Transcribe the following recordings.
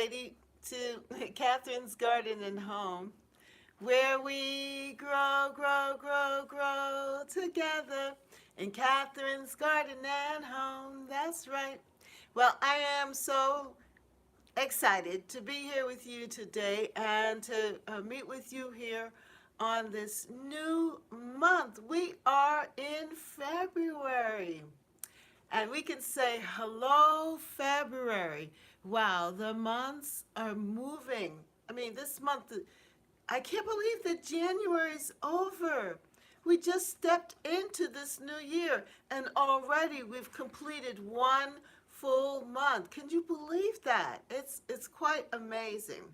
lady to Catherine's Garden and Home, where we grow, grow, grow, grow together in Catherine's Garden and Home. That's right. Well, I am so excited to be here with you today and to meet with you here on this new month. We are in February. And we can say, hello, February. Wow, the months are moving. I mean, this month, I can't believe that January's over. We just stepped into this new year, and already we've completed one full month. Can you believe that? It's quite amazing.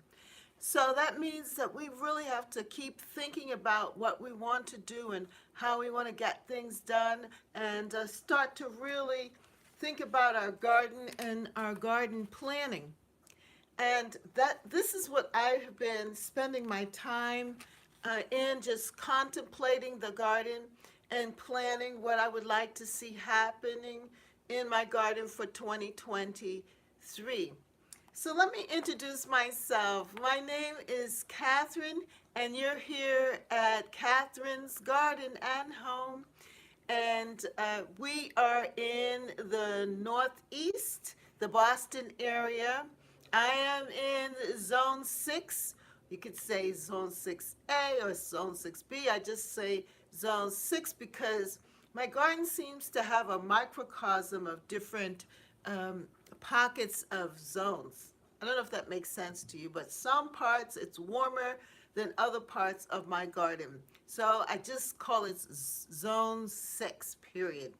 So that means that we really have to keep thinking about what we want to do and how we want to get things done and start to really think about our garden and our garden planning. And this is what I have been spending my time in, just contemplating the garden and planning what I would like to see happening in my garden for 2023. So let me introduce myself. My name is Catherine, and you're here at Catherine's Garden and Home. And we are in the Northeast, the Boston area. I am in Zone 6. You could say Zone 6A or Zone 6B. I just say Zone 6 because my garden seems to have a microcosm of different pockets of zones. I don't know if that makes sense to you, but some parts it's warmer than other parts of my garden. So I just call it Zone 6, period,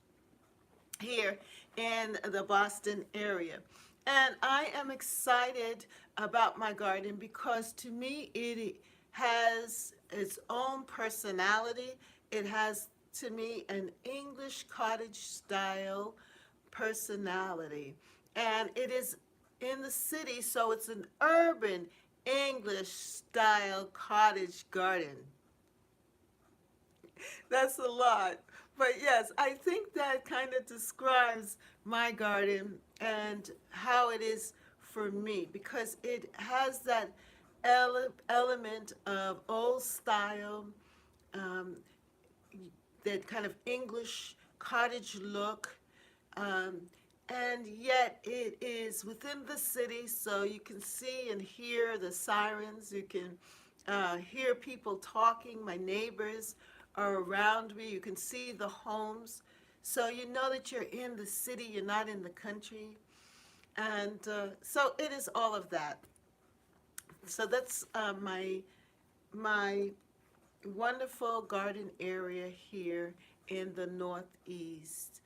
here in the Boston area. And I am excited about my garden because to me it has its own personality. It has, to me, an English cottage style personality. And it is in the city, so it's an urban English style cottage garden. That's a lot. But yes, I think that kind of describes my garden and how it is for me because it has that element of old style, um, that kind of English cottage look. Um, and yet it is within the city, so you can see and hear the sirens. You can hear people talking. My neighbors are around me. You can see the homes. So you know that you're in the city, you're not in the country. And so it is all of that. So that's my wonderful garden area here in the Northeast,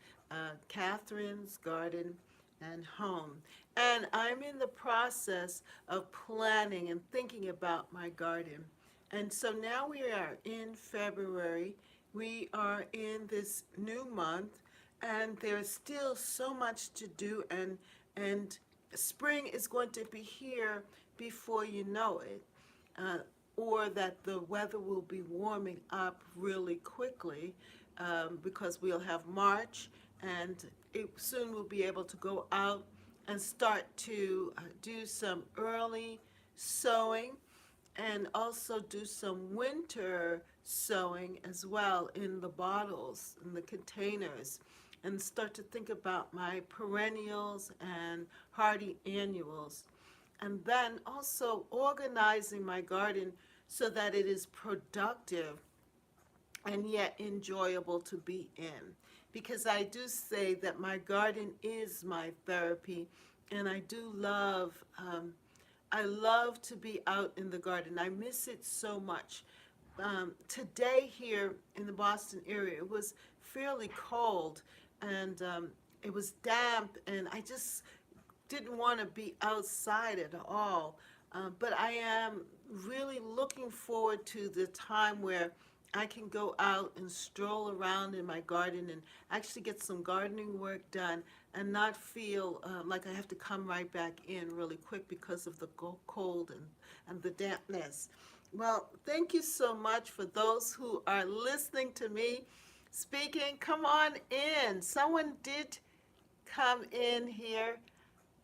Catherine's Garden and Home. And I'm in the process of planning and thinking about my garden. And so now we are in February. We are in this new month, and there's still so much to do, and spring is going to be here before you know it. Or that the weather will be warming up really quickly because we'll have March and soon we'll be able to go out and start to do some early sowing and also do some winter sowing as well in the bottles, in the containers, and start to think about my perennials and hardy annuals. And then also organizing my garden so that it is productive and yet enjoyable to be in. Because I do say that my garden is my therapy, and I do I love to be out in the garden. I miss it so much. Today here in the Boston area, it was fairly cold, and it was damp, and I just didn't want to be outside at all. But I am really looking forward to the time where I can go out and stroll around in my garden and actually get some gardening work done and not feel like I have to come right back in really quick because of the cold and the dampness. Well, thank you so much for those who are listening to me speaking. Come on in. Someone did come in here.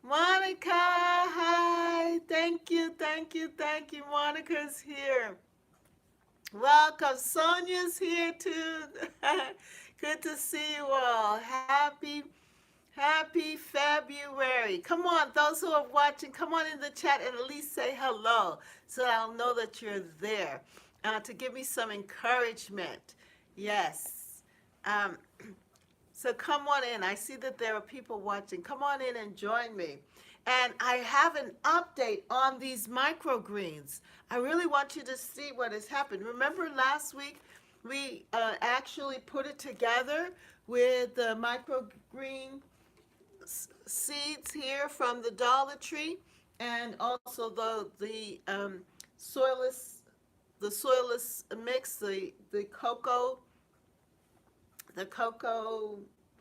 Monica, hi. Thank Thank you, thank you, thank you. Monica's here. Welcome. Sonia's here too. Good to see you all. Happy February. Come on, those who are watching, come on in the chat and at least say hello so I'll know that you're there to give me some encouragement. Yes. Um, so come on in. I see that there are people watching. Come on in and join me. And I have an update on these microgreens. I really want you to see what has happened. Remember last week we actually put it together with the microgreen seeds here from the Dollar Tree, and also soilless the soilless mix, the cocoa,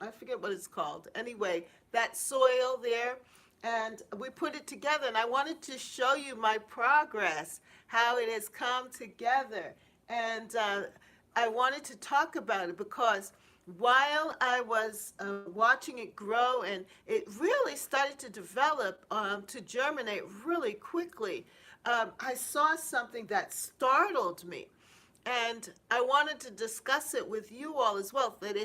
I forget what it's called. Anyway, that soil there, and we put it together. And I wanted to show you my progress, how it has come together, and I wanted to talk about it because while I was watching it grow, and it really started to develop, to germinate really quickly, I saw something that startled me. And I wanted to discuss it with you all as well. That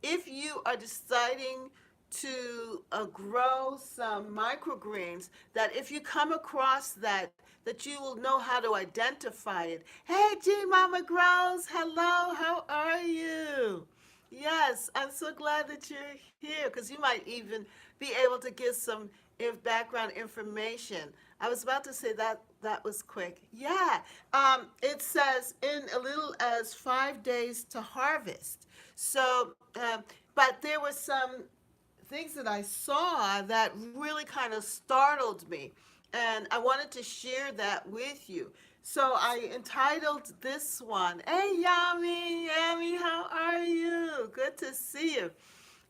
if you are deciding to grow some microgreens, that if you come across that you will know how to identify it. Hey, G Mama Grows, hello, how are you? Yes, I'm so glad that you're here because you might even be able to give some background information. I was about to say that was quick. Yeah, it says in a little as 5 days to harvest. So, but there were some things that I saw that really kind of startled me, and I wanted to share that with you. So I entitled this one, "Hey Yami, Yami, how are you? Good to see you."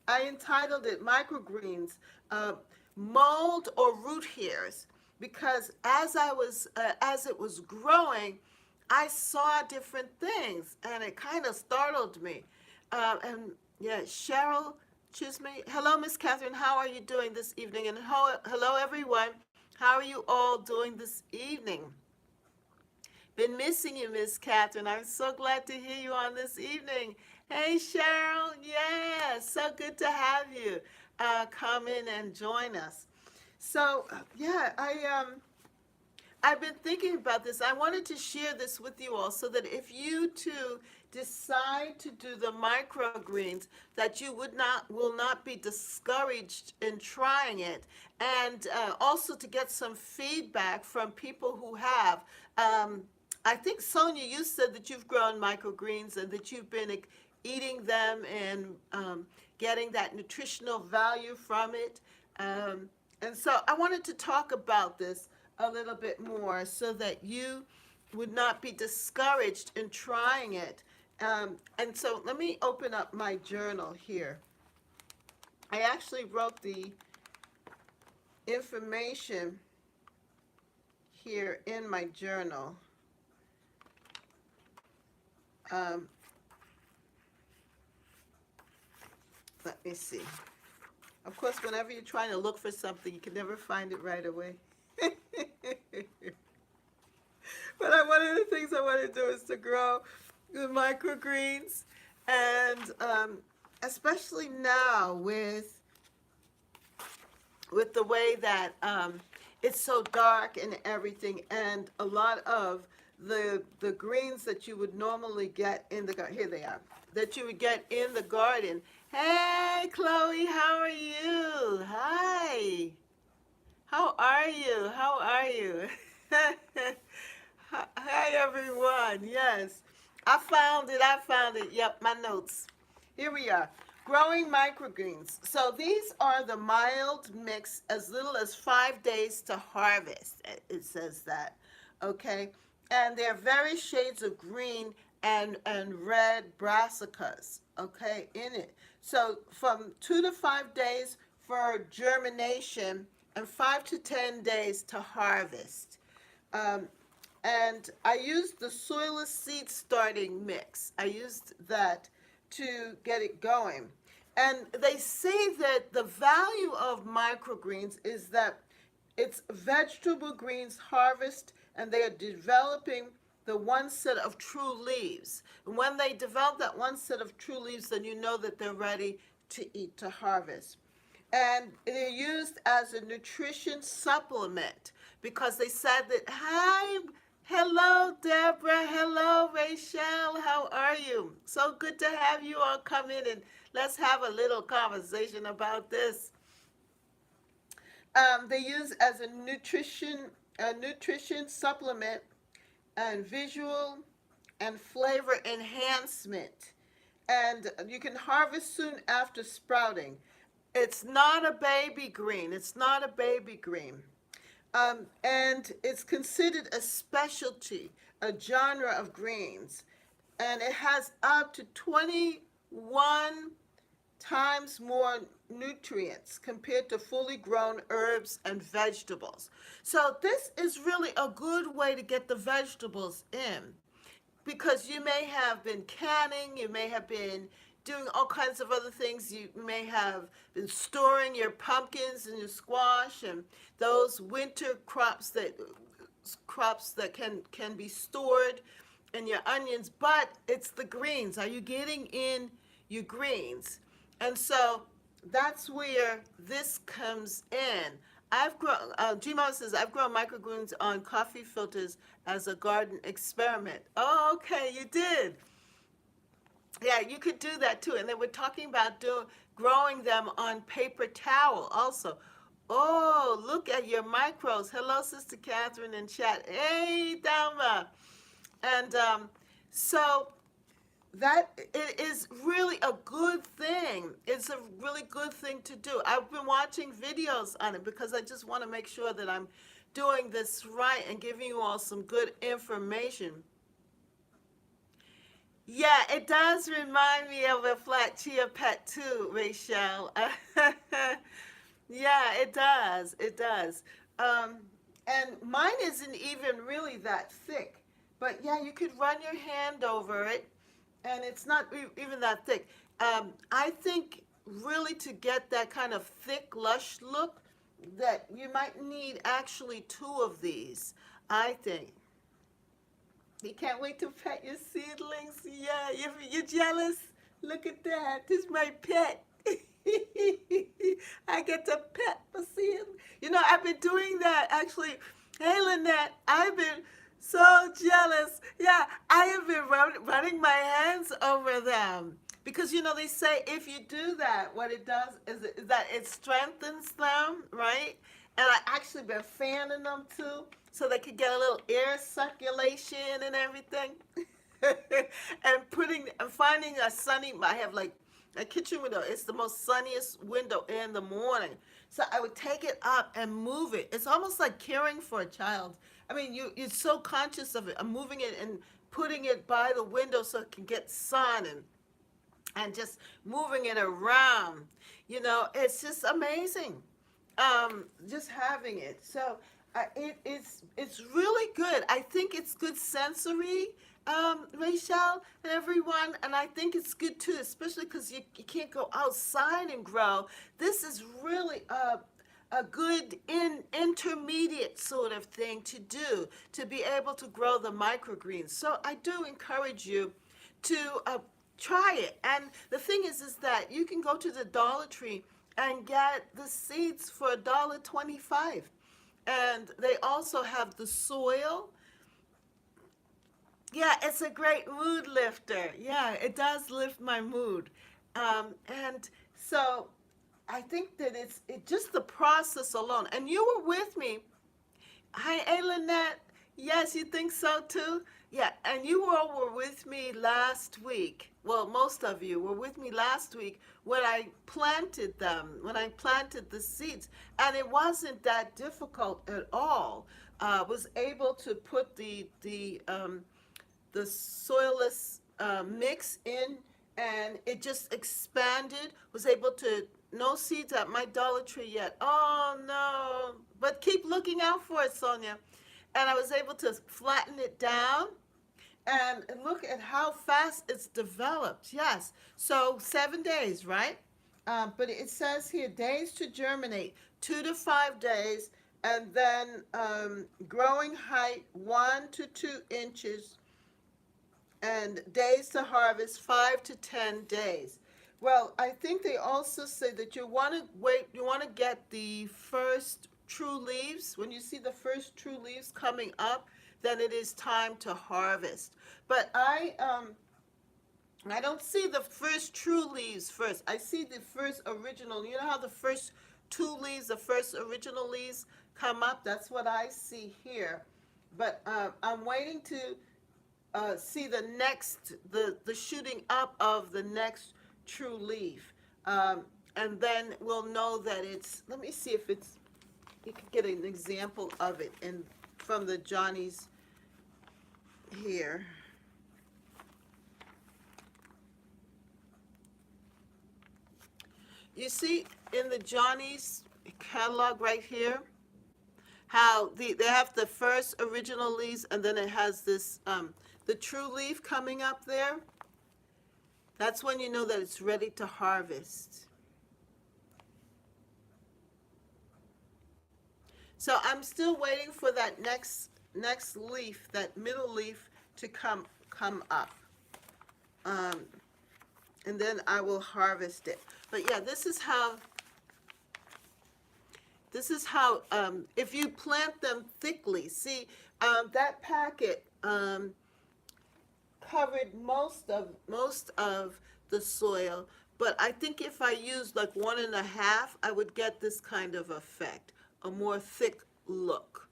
I entitled it "Microgreens, uh, Mold or Root Hairs," because as it was growing, I saw different things, and it kind of startled me. And yeah, Cheryl Chisme. Hello, Miss Catherine. How are you doing this evening? And hello, everyone. How are you all doing this evening? Been missing you, Miss Catherine. I'm so glad to hear you on this evening. Hey, Cheryl. Yeah, so good to have you come in and join us. So, yeah, I've been thinking about this. I wanted to share this with you all so that if you too decide to do the microgreens, that you will not be discouraged in trying it, and also to get some feedback from people who have. I think Sonia, you said that you've grown microgreens and that you've been eating them and getting that nutritional value from it. And so I wanted to talk about this a little bit more so that you would not be discouraged in trying it. And so let me open up my journal here. I actually wrote the information here in my journal. Um, let me see. Of course, whenever you're trying to look for something, you can never find it right away. But one of the things I want to do is to grow the microgreens, and especially now with the way that it's so dark and everything, and a lot of the greens that you would normally get in the garden, here they are, that you would get in the garden. Hey, Chloe, how are you? Hi. How are you? How are you? Hi, everyone. Yes. I found it. I found it. Yep, my notes. Here we are. Growing microgreens. So these are the mild mix, as little as 5 days to harvest. It says that. Okay. And they're various shades of green and red brassicas, okay, in it. So from 2 to 5 days for germination and 5 to 10 days to harvest. Um, and I used the soilless seed starting mix. I used that to get it going. And they say that the value of microgreens is that It's vegetable greens harvest, and they are developing the one set of true leaves. And when they develop that one set of true leaves, then you know that they're ready to eat, to harvest. And they're used as a nutrition supplement because they said that, hi, hello, Deborah, hello, Rachel, how are you? So good to have you all come in and let's have a little conversation about this. They use as a nutrition supplement and visual and flavor enhancement. And you can harvest soon after sprouting. It's not a baby green. It's not a baby green. And it's considered a specialty, a genre of greens. And it has up to 21 times more nutrients compared to fully grown herbs and vegetables. So this is really a good way to get the vegetables in because you may have been canning, you may have been doing all kinds of other things. You may have been storing your pumpkins and your squash and those winter crops that can be stored and your onions, but it's the greens. Are you getting in your greens? And so that's where this comes in. I've grown, Gmo says, I've grown microgreens on coffee filters as a garden experiment. Oh, okay, you did. Yeah, you could do that too. And then we're talking about growing them on paper towel also. Oh, look at your micros. Hello, Sister Catherine in chat. Hey, Dama. And so that it is really a good thing. It's a really good thing to do. I've been watching videos on it because I just want to make sure that I'm doing this right and giving you all some good information. Yeah, it does remind me of a flat chia pet too, Rachel. Yeah, it does. It does. And mine isn't even really that thick. But yeah, you could run your hand over it, and it's not even that thick. I think really to get that kind of thick, lush look, that you might need actually two of these, I think. You can't wait to pet your seedlings. Yeah, you're jealous? Look at that. This is my pet. I get to pet my seedlings. You know, I've been doing that actually. Hey, Lynette, I've been so jealous. Yeah, I have been running my hands over them. Because, you know, they say if you do that, what it does is that it strengthens them, right? And I actually been fanning them too, so they could get a little air circulation and everything. And finding a sunny, I have like a kitchen window. It's the most sunniest window in the morning. So I would take it up and move it. It's almost like caring for a child. I mean, you're so conscious of it. I'm moving it and putting it by the window so it can get sun and just moving it around. You know, it's just amazing. Just having it. So it's really good. I think it's good sensory, Rachel and everyone, and I think it's good too, especially because you can't go outside and grow. This is really a good intermediate sort of thing to do to be able to grow the microgreens. So I do encourage you to try it. And the thing is that you can go to the Dollar Tree and get the seeds for $1.25. And they also have the soil. Yeah, it's a great mood lifter. Yeah, it does lift my mood. And so I think that it's just the process alone. And you were with me. Hi, hey, Lynette. Yes, you think so too? Yeah, and you all were with me last week. Well, most of you were with me last week when I planted them, when I planted the seeds. And it wasn't that difficult at all. I was able to put the soilless mix in, and it just expanded. Was able to, no seeds at my Dollar Tree yet. Oh no, but keep looking out for it, Sonia. And I was able to flatten it down, and look at how fast it's developed. Yes, so 7 days, right? But it says here days to germinate, 2 to 5 days, and then growing height 1 to 2 inches, and days to harvest 5 to 10 days. Well, I think they also say that you want to wait, you want to get the first true leaves. When you see the first true leaves coming up, then it is time to harvest. But I don't see the first true leaves first. I see the first original. You know how the first two leaves, the first original leaves come up? That's what I see here. But I'm waiting to see the next, the shooting up of the next true leaf. And then we'll know that it's, let me see if it's, you can get an example of it in from the Johnny's here. You see in the Johnny's catalog right here, how they have the first original leaves, and then it has this, the true leaf coming up there. That's when you know that it's ready to harvest. So I'm still waiting for that next leaf, that middle leaf, to come up, um, and then I will harvest it. But yeah, this is how if you plant them thickly. See, that packet covered most of the soil, but I think if I used like 1.5, I would get this kind of effect, a more thick look.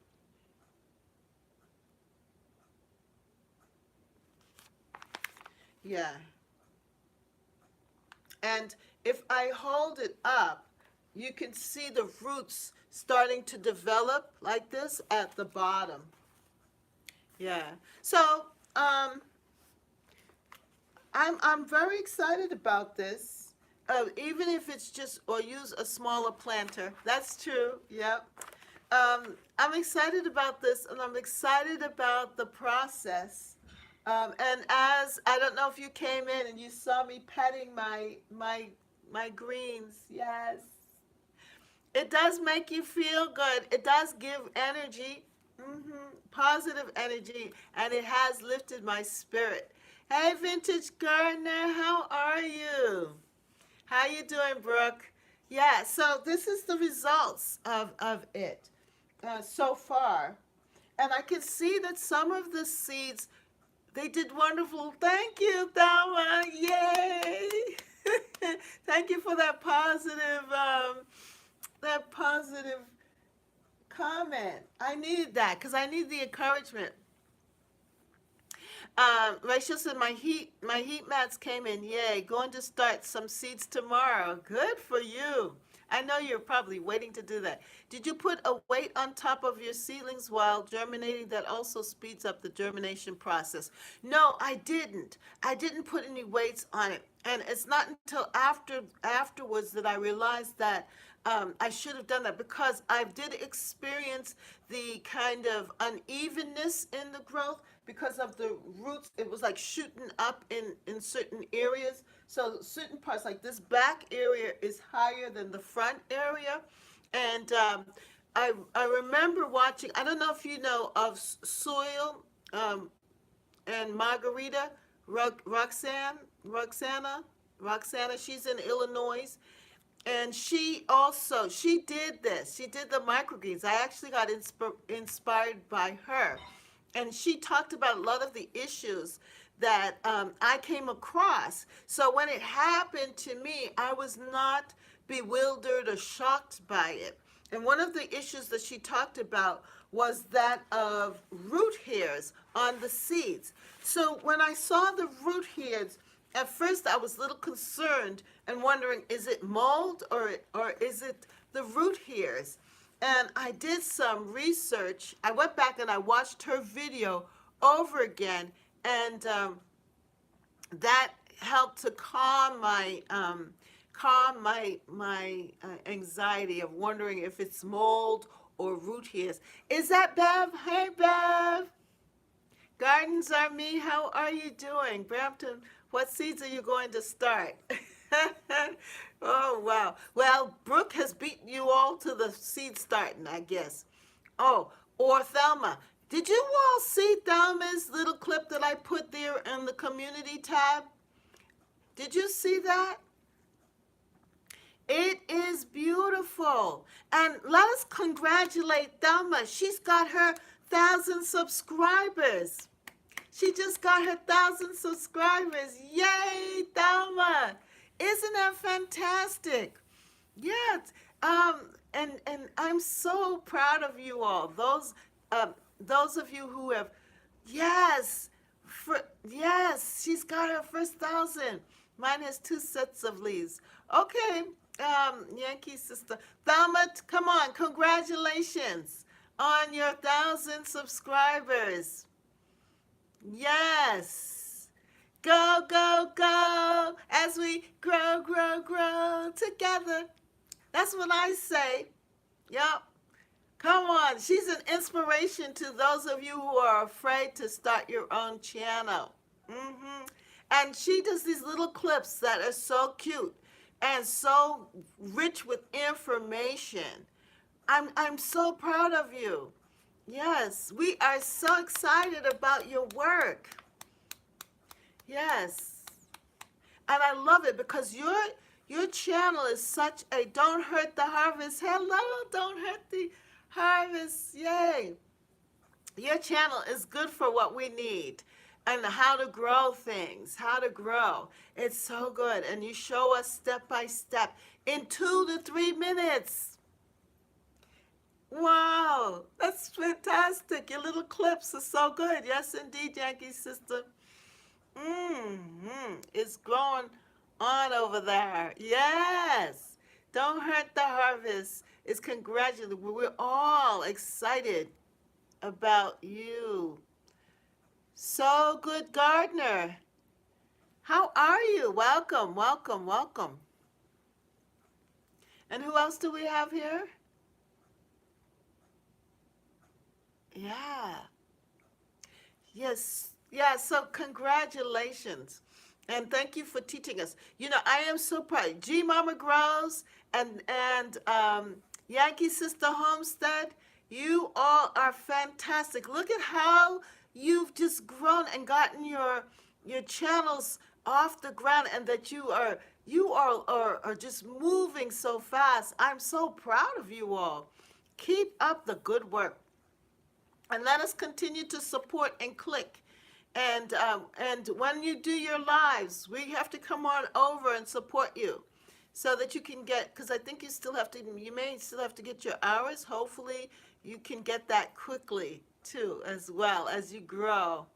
Yeah. And if I hold it up, you can see the roots starting to develop like this at the bottom. Yeah. So I'm very excited about this. Even if it's just, or use a smaller planter. That's true. Yep. I'm excited about this, and I'm excited about the process. And as I don't know if you came in and you saw me petting my greens. Yes. It does make you feel good. It does give energy, positive energy, and it has lifted my spirit. Hey, Vintage Gardener, how are you? How you doing, Brooke? Yeah, so this is the results of it so far. And I can see that some of the seeds, they did wonderful. Thank you, Thelma. Yay! Thank you for that positive comment. I needed that because I need the encouragement. Rachel said my heat mats came in. Yay! Going to start some seeds tomorrow. Good for you. I know you're probably waiting to do that. Did you put a weight on top of your seedlings while germinating? That also speeds up the germination process. No, I didn't. I didn't put any weights on it. And it's not until afterwards that I realized that I should have done that, because I did experience the kind of unevenness in the growth because of the roots. It was like shooting up in certain areas. So certain parts, like this back area, is higher than the front area. And I remember watching, I don't know if you know of Soil and Margarita, Roxana, she's in Illinois. And she did this. She did the microgreens. I actually got inspired by her. And she talked about a lot of the issues that I came across. So when it happened to me, I was not bewildered or shocked by it. And one of the issues that she talked about was that of root hairs on the seeds. So when I saw the root hairs, at first I was a little concerned and wondering, is it mold or is it the root hairs? And I did some research. I went back and I watched her video over again, and that helped to calm my anxiety of wondering if it's mold or root hairs. Is that Bev? Hey, Bev. Gardens are me. How are you doing? Brampton, what seeds are you going to start? Oh, wow. Well, Brooke has beaten you all to the seed starting, I guess. Oh, or Thelma. Did you all see Thelma's little clip that I put there in the community tab? Did you see that? It is beautiful. And let us congratulate Thelma. She's got her 1,000 subscribers. She just got her 1,000 subscribers. Yay, Thelma. Isn't that fantastic? Yes. And I'm so proud of you all. Those of you who have, yes, yes, she's got her first 1,000. Mine has 2 sets of leaves. Okay, Yankee sister. Thelma, come on, congratulations on your 1,000 subscribers. Yes. Go, go, go as we grow, grow, grow together. That's what I say. Yep. Come on. She's an inspiration to those of you who are afraid to start your own channel. And she does these little clips that are so cute and so rich with information. I'm so proud of you. Yes, we are so excited about your work. Yes. And I love it because your channel is such a don't hurt the harvest. Hello, don't hurt the harvest. Yay. Your channel is good for what we need and how to grow things, how to grow. It's so good. And you show us step by step in 2 to 3 minutes. Wow, that's fantastic. Your little clips are so good. Yes, indeed, Yankee sister. It's growing on over there. Yes. Don't hurt the harvest. It's congratulated. We're all excited about you. So good, Gardner. How are you? Welcome, welcome, welcome. And who else do we have here? Yeah. Yes. Yeah, so congratulations. And thank you for teaching us. You know, I am so proud. G Mama Grows and Yankee Sister Homestead, you all are fantastic. Look at how you've just grown and gotten your channels off the ground, and that you are just moving so fast. I'm so proud of you all. Keep up the good work. And let us continue to support and click. And when you do your lives, we have to come on over and support you so that you can get, because I think you may still have to get your hours. Hopefully you can get that quickly too, as well as you grow.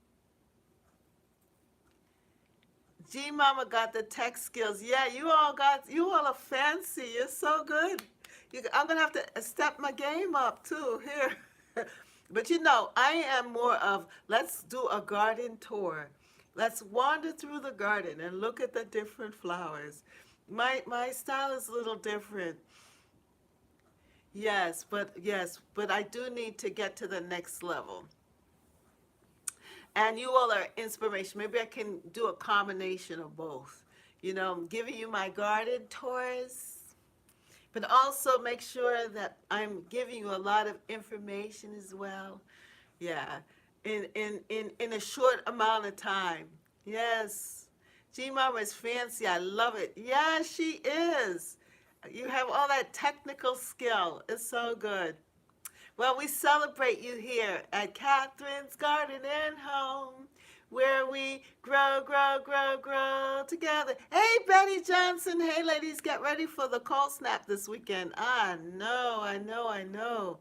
G Mama got the tech skills. Yeah, you all are fancy. You're so good. I'm gonna have to step my game up too here. But you know, I am more of, let's do a garden tour. Let's wander through the garden and look at the different flowers. My style is a little different. Yes, but I do need to get to the next level. And you all are inspiration. Maybe I can do a combination of both. You know, I'm giving you my garden tours, but also make sure that I'm giving you a lot of information as well. Yeah, in a short amount of time. Yes. G Mama is fancy. I love it. Yeah, she is. You have all that technical skill. It's so good. Well, we celebrate you here at Catherine's Garden and Home, where we grow, grow, grow, grow together. Hey, Betty Johnson. Hey, ladies, get ready for the cold snap this weekend. I know, I know, I know.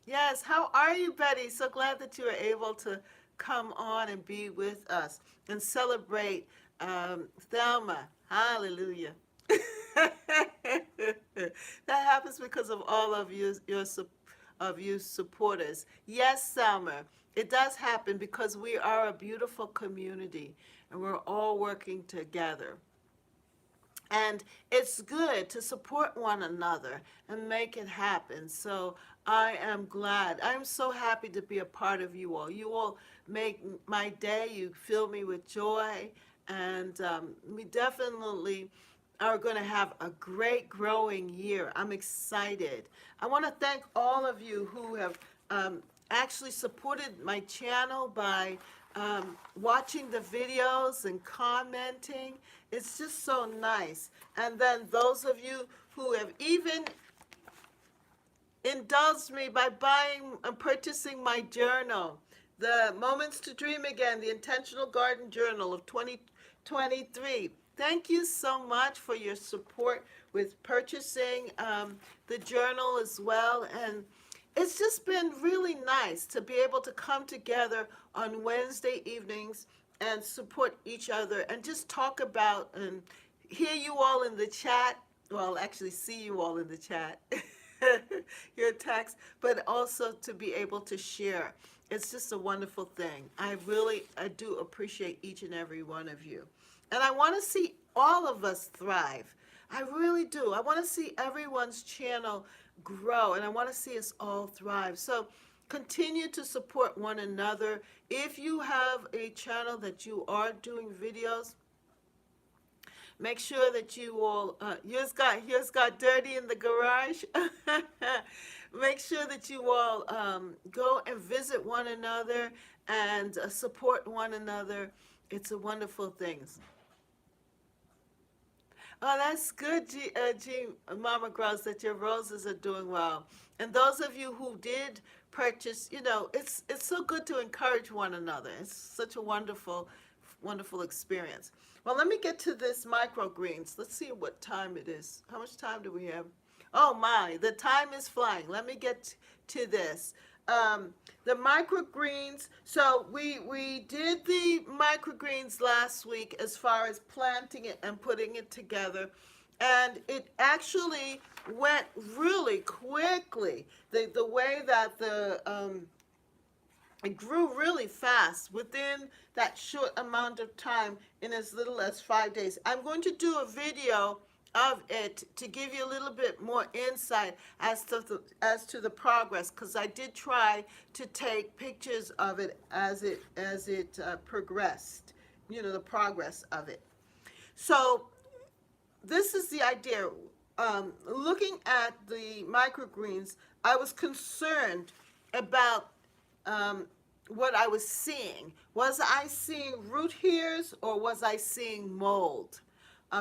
Yes, how are you, Betty? So glad that you are able to come on and be with us and celebrate Thelma. Hallelujah. That happens because of all of you supporters. Yes, Selma, it does happen because we are a beautiful community and we're all working together. And it's good to support one another and make it happen. So I am glad. I'm so happy to be a part of you all. You all make my day. You fill me with joy. And we definitely are going to have a great growing year. I'm excited. I want to thank all of you who have actually supported my channel by watching the videos and commenting. It's just so nice. And then those of you who have even indulged me by buying and purchasing my journal, the Moments to Dream Again, the Intentional Garden Journal of 2023. Thank you so much for your support with purchasing the journal as well. And it's just been really nice to be able to come together on Wednesday evenings and support each other and just talk about and hear you all in the chat. Well, actually, see you all in the chat. Your text, but also to be able to share. It's just a wonderful thing. I do appreciate each and every one of you. And I want to see all of us thrive. I really do. I want to see everyone's channel grow, and I want to see us all thrive. So continue to support one another. If you have a channel that you are doing videos, make sure that you all, yours got dirty in the garage. Make sure that you all go and visit one another and support one another. It's a wonderful thing. Oh, that's good, Mama Grouse, that your roses are doing well. And those of you who did purchase, it's so good to encourage one another. It's such a wonderful, wonderful experience. Well, let me get to this microgreens. Let's see what time it is. How much time do we have? Oh my, the time is flying. Let me get to this. The microgreens. So we did the microgreens last week as far as planting it and putting it together, and it actually went really quickly. The way that it grew really fast within that short amount of time in as little as 5 days. I'm going to do a video of it to give you a little bit more insight as to the progress, because I did try to take pictures of it as it progressed, the progress of it. So this is the idea. Looking at the microgreens, I was concerned about what I was seeing. Was I seeing root hairs or was I seeing mold?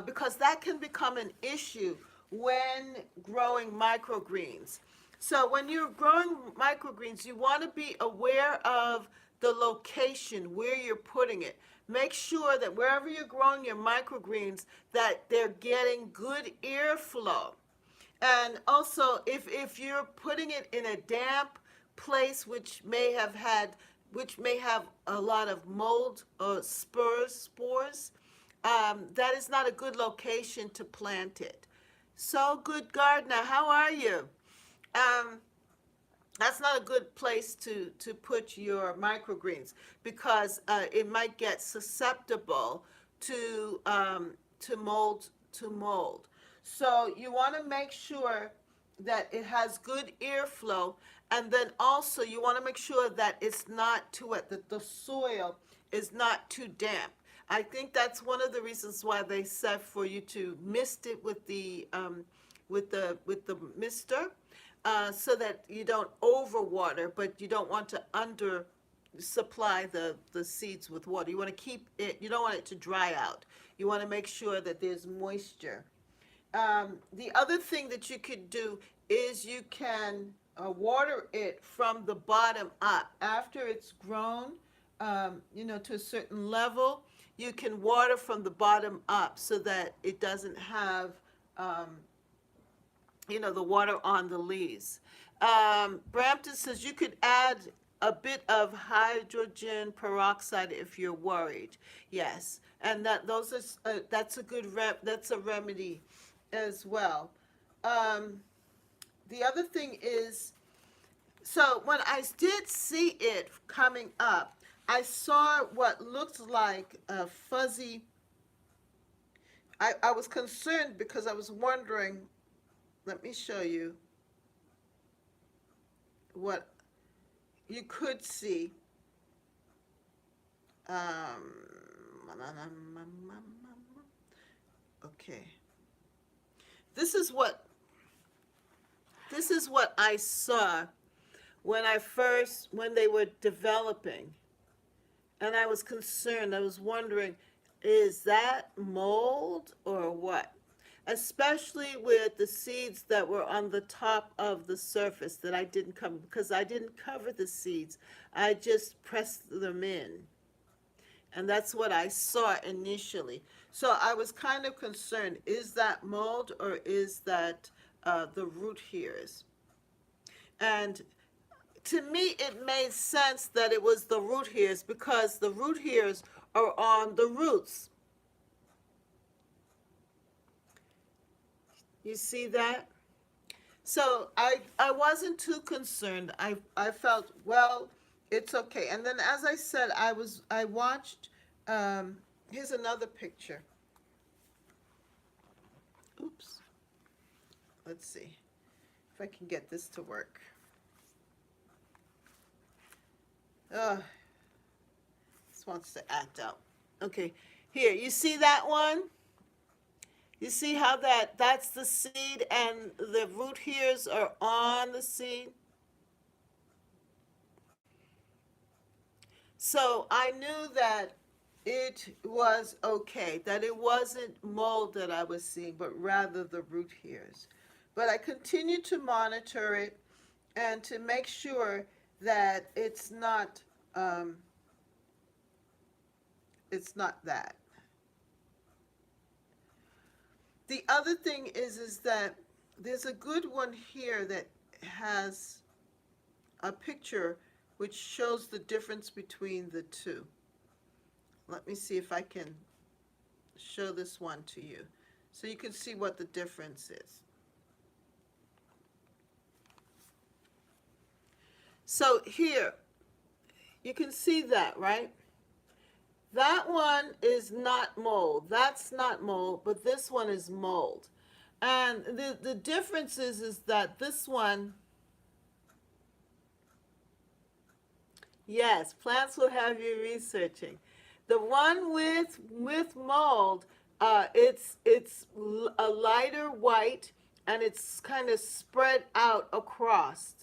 Because that can become an issue when growing microgreens. So when you're growing microgreens, you want to be aware of the location where you're putting it. Make sure that wherever you're growing your microgreens, that they're getting good airflow. And also, if you're putting it in a damp place which may have a lot of mold or spores, that is not a good location to plant it. So good gardener, how are you? That's not a good place to put your microgreens, because it might get susceptible to mold. So you want to make sure that it has good airflow, and then also you want to make sure that it's not too wet, that the soil is not too damp. I think that's one of the reasons why they said for you to mist it with the mister, so that you don't overwater, but you don't want to under supply the seeds with water. You want to keep it. You don't want it to dry out. You want to make sure that there's moisture. The other thing that you could do is you can water it from the bottom up after it's grown, to a certain level. You can water from the bottom up so that it doesn't have, the water on the leaves. Brampton says you could add a bit of hydrogen peroxide if you're worried. Yes, and that's a good that's a remedy as well. The other thing is, so when I did see it coming up, I saw what looked like a fuzzy. I was concerned because I was wondering, let me show you what you could see. Okay. This is what I saw when they were developing. And I was concerned. I was wondering, is that mold or what? Especially with the seeds that were on the top of the surface that I didn't cover, because I didn't cover the seeds. I just pressed them in. And that's what I saw initially. So I was kind of concerned, is that mold or is that the root hairs? And to me, it made sense that it was the root hairs because the root hairs are on the roots. You see that? So I wasn't too concerned. I felt, well, it's okay. And then, as I said, I watched. Here's another picture. Oops. Let's see if I can get this to work. This wants to act out. Okay, here, you see that one? You see how that's the seed and the root hairs are on the seed? So I knew that it was okay, that it wasn't mold that I was seeing, but rather the root hairs. But I continued to monitor it and to make sure that um, it's not that. The other thing is that there's a good one here that has a picture which shows the difference between the two. Let me see if I can show this one to you so you can see what the difference is. So here, you can see that, right? That one is not mold. That's not mold, but this one is mold. And the difference is that this one, yes, plants will have you researching. The one with mold, it's a lighter white and it's kind of spread out across.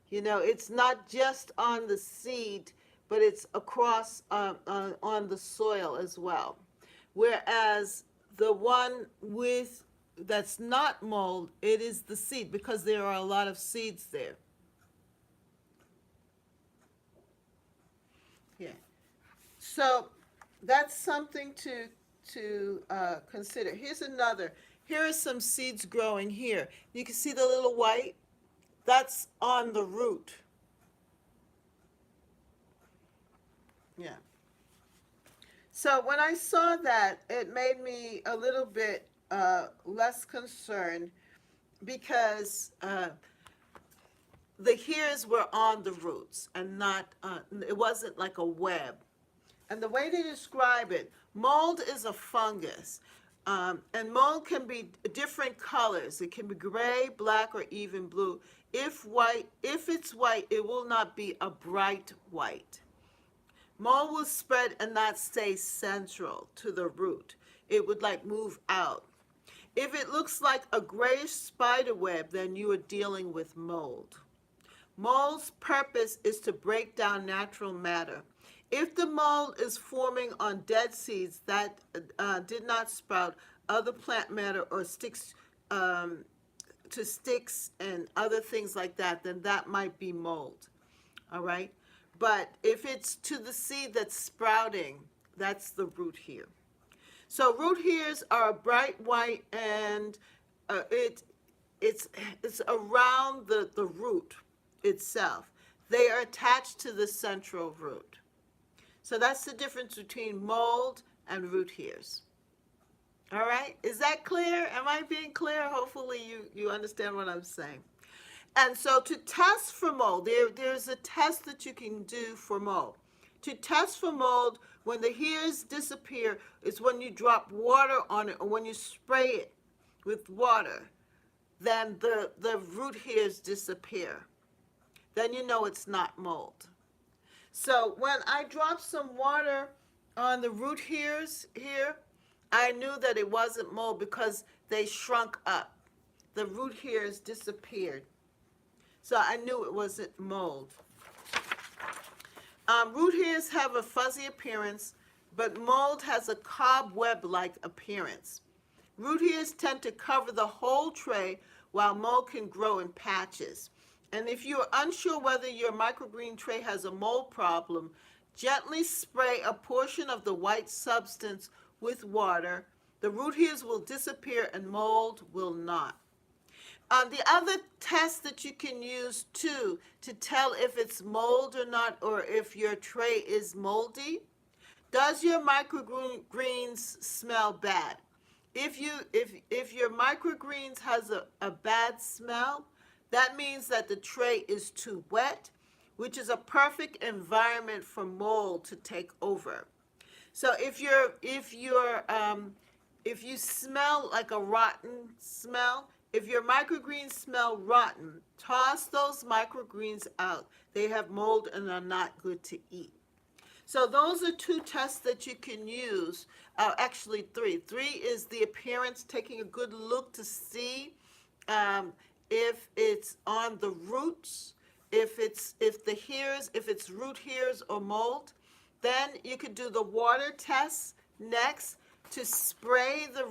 You know, it's not just on the seed, but it's across on the soil as well. Whereas the one with that's not mold, it is the seed because there are a lot of seeds there. Yeah. So that's something to consider. Here's another. Here are some seeds growing here. You can see the little white. That's on the root. Yeah. So when I saw that, it made me a little bit less concerned because the hairs were on the roots and not, it wasn't like a web. And the way they describe it, mold is a fungus. And mold can be different colors. It can be gray, black, or even blue. If it's white, it will not be a bright white. Mold will spread and not stay central to the root. It would like move out. If it looks like a grayish spider web, then you are dealing with mold. Mold's purpose is to break down natural matter. If the mold is forming on dead seeds that did not sprout other plant matter or sticks to sticks and other things like that, then that might be mold. All right? But if it's to the seed that's sprouting, that's the root hair. So root hairs are bright white and it's around the root itself. They are attached to the central root. So that's the difference between mold and root hairs. All right? Is that clear? Am I being clear? Hopefully you understand what I'm saying. And so to test for mold, there's a test that you can do for mold. To test for mold, when the hairs disappear, is when you drop water on it or when you spray it with water, then the root hairs disappear. Then you know it's not mold. So when I dropped some water on the root hairs here, I knew that it wasn't mold because they shrunk up. The root hairs disappeared. So I knew it wasn't mold. Root hairs have a fuzzy appearance, but mold has a cobweb-like appearance. Root hairs tend to cover the whole tray, while mold can grow in patches. And if you're unsure whether your microgreen tray has a mold problem, gently spray a portion of the white substance with water. The root hairs will disappear and mold will not. The other test that you can use too to tell if it's mold or not, or if your tray is moldy, does your microgreens smell bad? If your microgreens has a bad smell, that means that the tray is too wet, which is a perfect environment for mold to take over. So if you smell like a rotten smell, if your microgreens smell rotten, toss those microgreens out. They have mold and are not good to eat. So those are two tests that you can use. Actually, three. Three is the appearance, taking a good look to see if it's on the roots, if it's root hairs or mold. Then you could do the water test next to spray the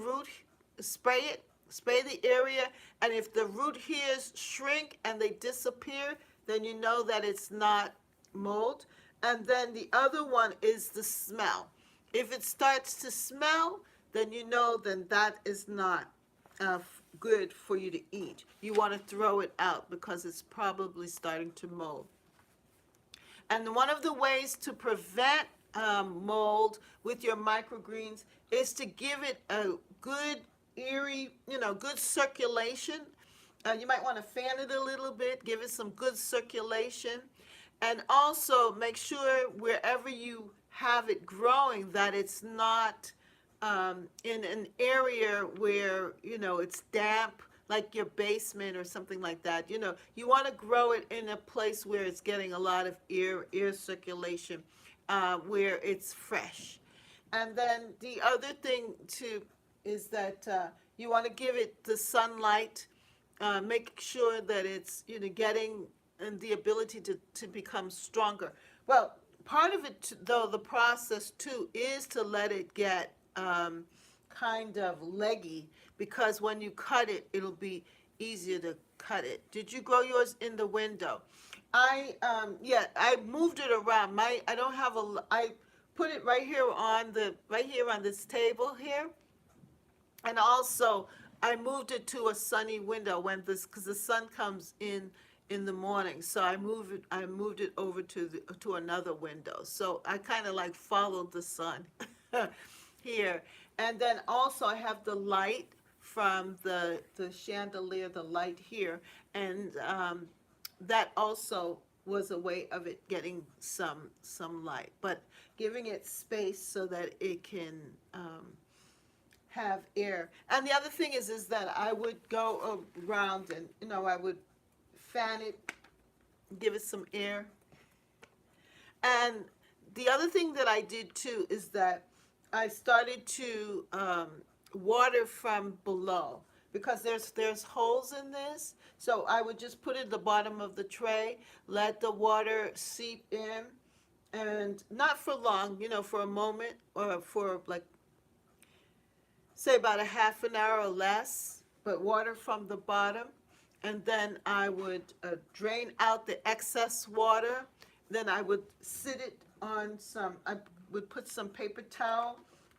area, and if the root hairs shrink and they disappear, then you know that it's not mold. And then the other one is the smell. If it starts to smell, then you know that is not good for you to eat. You want to throw it out because it's probably starting to mold. And one of the ways to prevent mold with your microgreens is to give it a good good circulation. You might want to fan it a little bit, give it some good circulation. And also make sure wherever you have it growing that it's not in an area where, it's damp, like your basement or something like that. You want to grow it in a place where it's getting a lot of air circulation, where it's fresh. And then the other thing too is that you want to give it the sunlight, make sure that it's getting and the ability to become stronger. Well, part of it, though, the process too, is to let it get kind of leggy, because when you cut it, it'll be easier to cut it. Did you grow yours in the window? I moved it around. I put it right here on this table here, and also I moved it to a sunny window because the sun comes in the morning. So I moved it over to another window. So I kind of like followed the sun here. And then also I have the light from the chandelier, the light here, and that also was a way of it getting some light, but giving it space so that it can have air. And the other thing is that I would go around and I would fan it, give it some air. And the other thing that I did too is that I started to water from below, because there's holes in this. So I would just put it at the bottom of the tray, let the water seep in, and not for long, for a moment, or for like, say about a half an hour or less, but water from the bottom. And then I would drain out the excess water. Then I would sit it on I would put some paper towel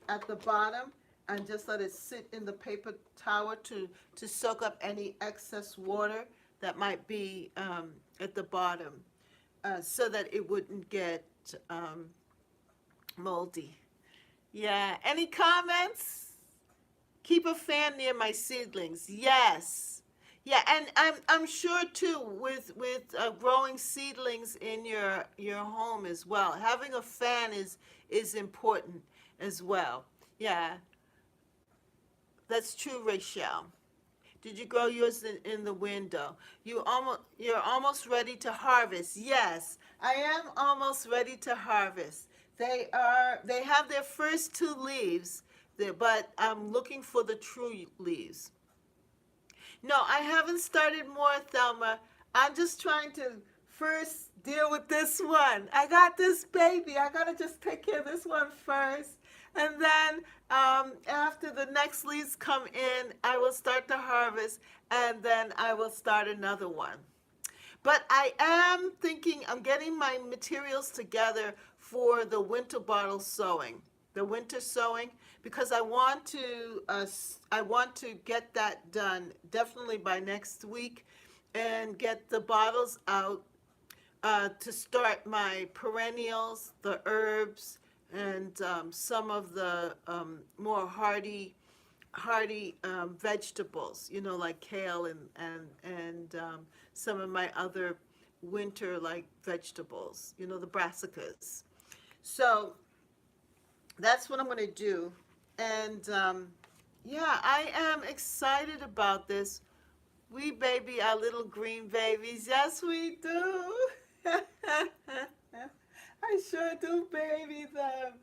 at the bottom and just let it sit in the paper towel to soak up any excess water that might be at the bottom, so that it wouldn't get moldy. Yeah, any comments? Keep a fan near my seedlings. Yes. Yeah, and I'm sure too with growing seedlings in your home as well. Having a fan is important as well. Yeah, that's true, Rachel. Did you grow yours in the window? You're almost ready to harvest. Yes, I am almost ready to harvest. They have their first two leaves, but I'm looking for the true leaves. No, I haven't started more, Thelma. I'm just trying to first deal with this one. I got this baby. I gotta just take care of this one first. And then after the next leaves come in, I will start to harvest, and then I will start another one. But I am thinking, I'm getting my materials together for the winter bottle sewing, the winter sewing, because I want to get that done definitely by next week, and get the bottles out to start my perennials, the herbs, and some of the more hardy vegetables, like kale and some of my other winter like vegetables, the brassicas. So that's what I'm going to do. And yeah, I am excited about this. We baby our little green babies. Yes, we do. I sure do baby them.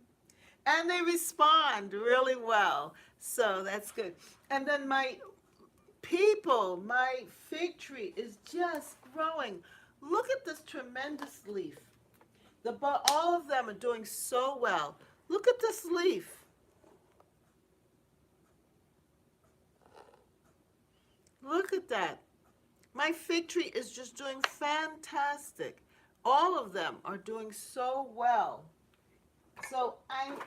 And they respond really well. So that's good. And then my fig tree is just growing. Look at this tremendous leaf. All of them are doing so well. Look at this leaf. Look at that. My fig tree is just doing fantastic. All of them are doing so well. So I'm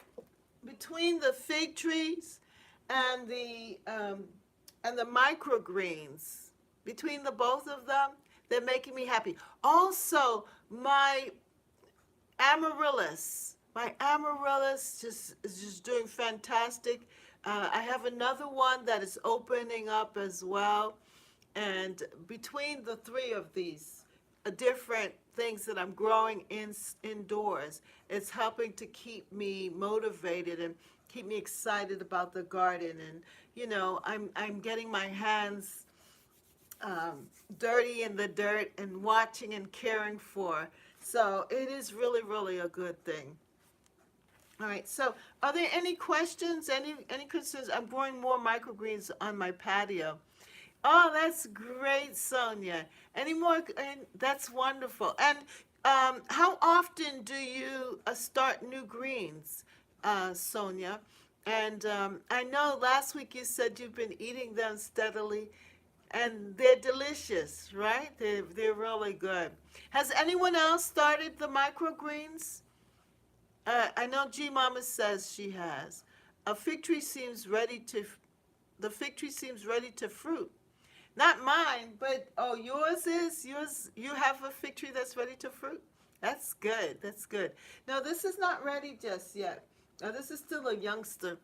between the fig trees and the microgreens, between the both of them, they're making me happy. Also, my amaryllis is just doing fantastic. I have another one that is opening up as well. And between the three of these different things that I'm growing indoors, it's helping to keep me motivated and keep me excited about the garden. And I'm getting my hands dirty in the dirt and watching and caring for. So it is really, really a good thing. All right. So are there any questions? Any concerns? I'm growing more microgreens on my patio. Oh, that's great, Sonia. Any more? And that's wonderful. And how often do you start new greens, Sonia? And I know last week you said you've been eating them steadily, and they're delicious, right? They're really good. Has anyone else started the microgreens? I know G Mama says she has. A fig tree seems ready to. The fig tree seems ready to fruit. Not mine, but yours is yours. You have a fig tree that's ready to fruit. That's good. That's good. No, this is not ready just yet. Now, this is still a youngster.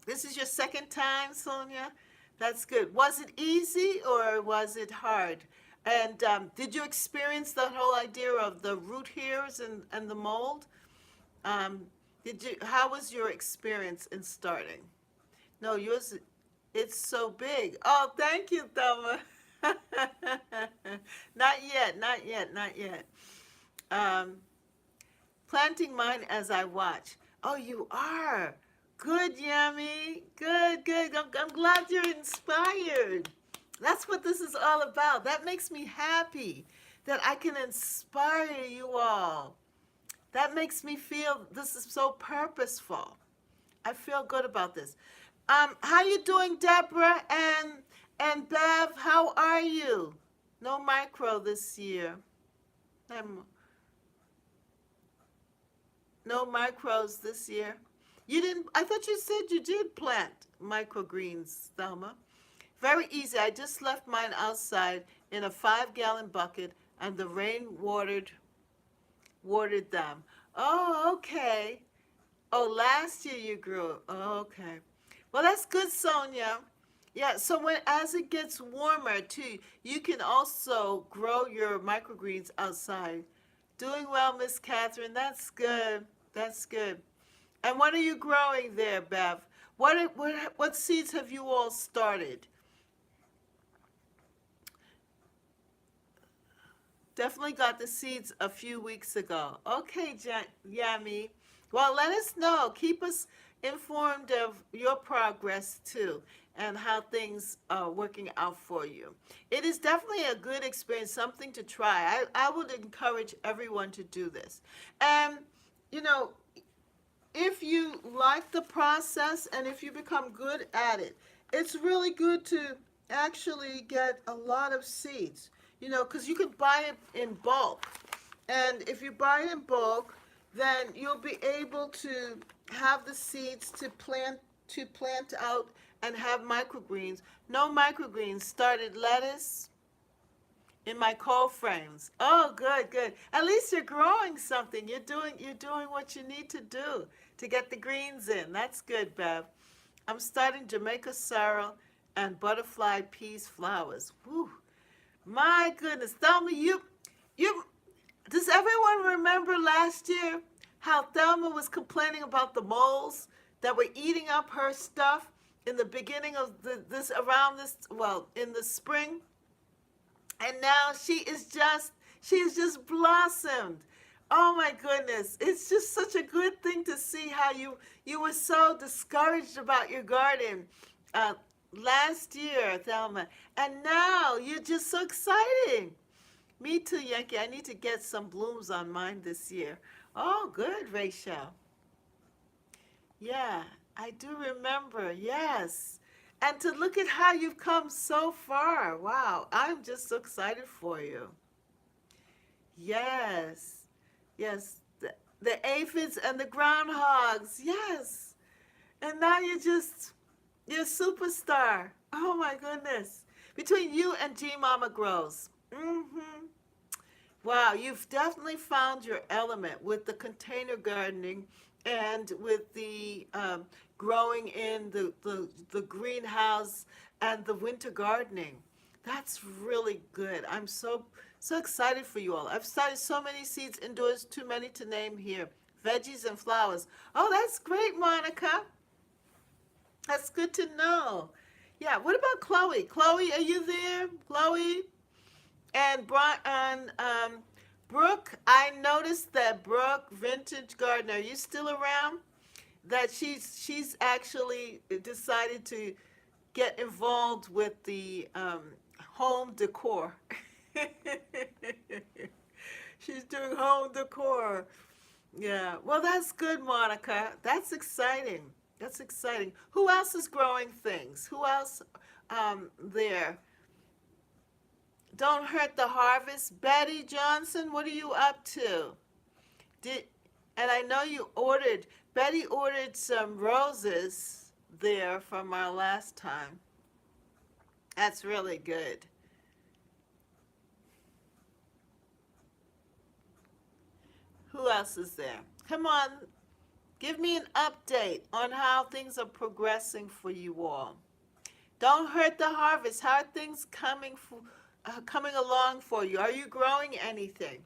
This is your second time, Sonia. That's good. Was it easy or was it hard? And did you experience the whole idea of the root hairs and the mold? Um, How was your experience in starting? No, yours. It's so big. Oh, thank you, Thelma. Not yet, not yet, not yet. Um, Planting mine as I watch. Oh, you are. Good, Yummy. Good, good. I'm glad you're inspired. That's what this is all about. That makes me happy that I can inspire you all. That makes me feel this is so purposeful. I feel good about this. How you doing, Deborah and Bev? How are you? No micro this year. No micros this year. You didn't. I thought you said you did plant microgreens, Thelma. Very easy. I just left mine outside in a 5-gallon bucket, and the rain watered them. Oh, okay. Oh, last year you grew. Oh, okay. Well, that's good, Sonia. Yeah, so as it gets warmer too, you can also grow your microgreens outside. Doing well, Miss Catherine. That's good. That's good. And what are you growing there, Bev? What seeds have you all started? Definitely got the seeds a few weeks ago. Okay, Yami. Well, let us know. Keep us informed of your progress too. and how things are working out for you. It is definitely a good experience, something to try. I would encourage everyone to do this. And, you know, if you like the process and if you become good at it, it's really good to actually get a lot of seeds, because you can buy it in bulk. And if you buy it in bulk, then you'll be able to have the seeds to plant out and have microgreens. No microgreens started lettuce in my cold frames. Oh, good, good. At least you're growing something. You're doing what you need to do to get the greens in. That's good, Bev. I'm starting Jamaica sorrel and butterfly peas flowers. Woo. My goodness. Thelma, you does everyone remember last year how Thelma was complaining about the moles that were eating up her stuff in the beginning of in the spring? And now she is just blossomed. Oh my goodness. It's just such a good thing to see how you were so discouraged about your garden uh, last year, Thelma. And now you're just so exciting. Me too, Yankee. I need to get some blooms on mine this year. Oh, good, Rachel. Yeah, I do remember. Yes. And to look at how you've come so far. Wow, I'm just so excited for you. Yes. Yes. The aphids and the groundhogs. Yes. And now you're a superstar. Oh my goodness. Between you and G Mama Grows. Mm-hmm. Wow, you've definitely found your element with the container gardening and with the growing in the greenhouse and the winter gardening. That's really good. I'm so excited for you all. I've started so many seeds indoors, too many to name here. Veggies and flowers. Oh, that's great, Monica. That's good to know. Yeah, what about Chloe? Chloe, are you there? Chloe? And Brooke, I noticed that Brooke Vintage Gardener, are you still around? That she's actually decided to get involved with the home decor. She's doing home decor. Yeah. Well, that's good, Monica. That's exciting. That's exciting. Who else is growing things? Who else there? Don't hurt the harvest. Betty Johnson, what are you up to? Did and I know Betty ordered some roses there from our last time. That's really good. Who else is there? Come on, give me an update on how things are progressing for you all. Don't hurt the harvest. How are things coming along for you? Are you growing anything?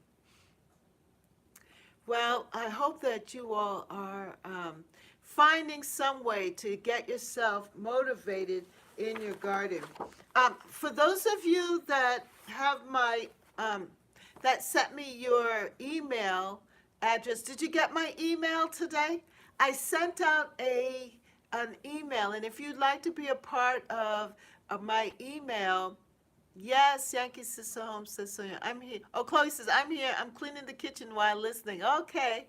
Well, I hope that you all are finding some way to get yourself motivated in your garden. For those of you that have that sent me your email address, did you get my email today? I sent out an email, and if you'd like to be a part of my email, yes, Yankee Sister Home says so. I'm here. Oh, Chloe says, I'm here. I'm cleaning the kitchen while listening. Okay.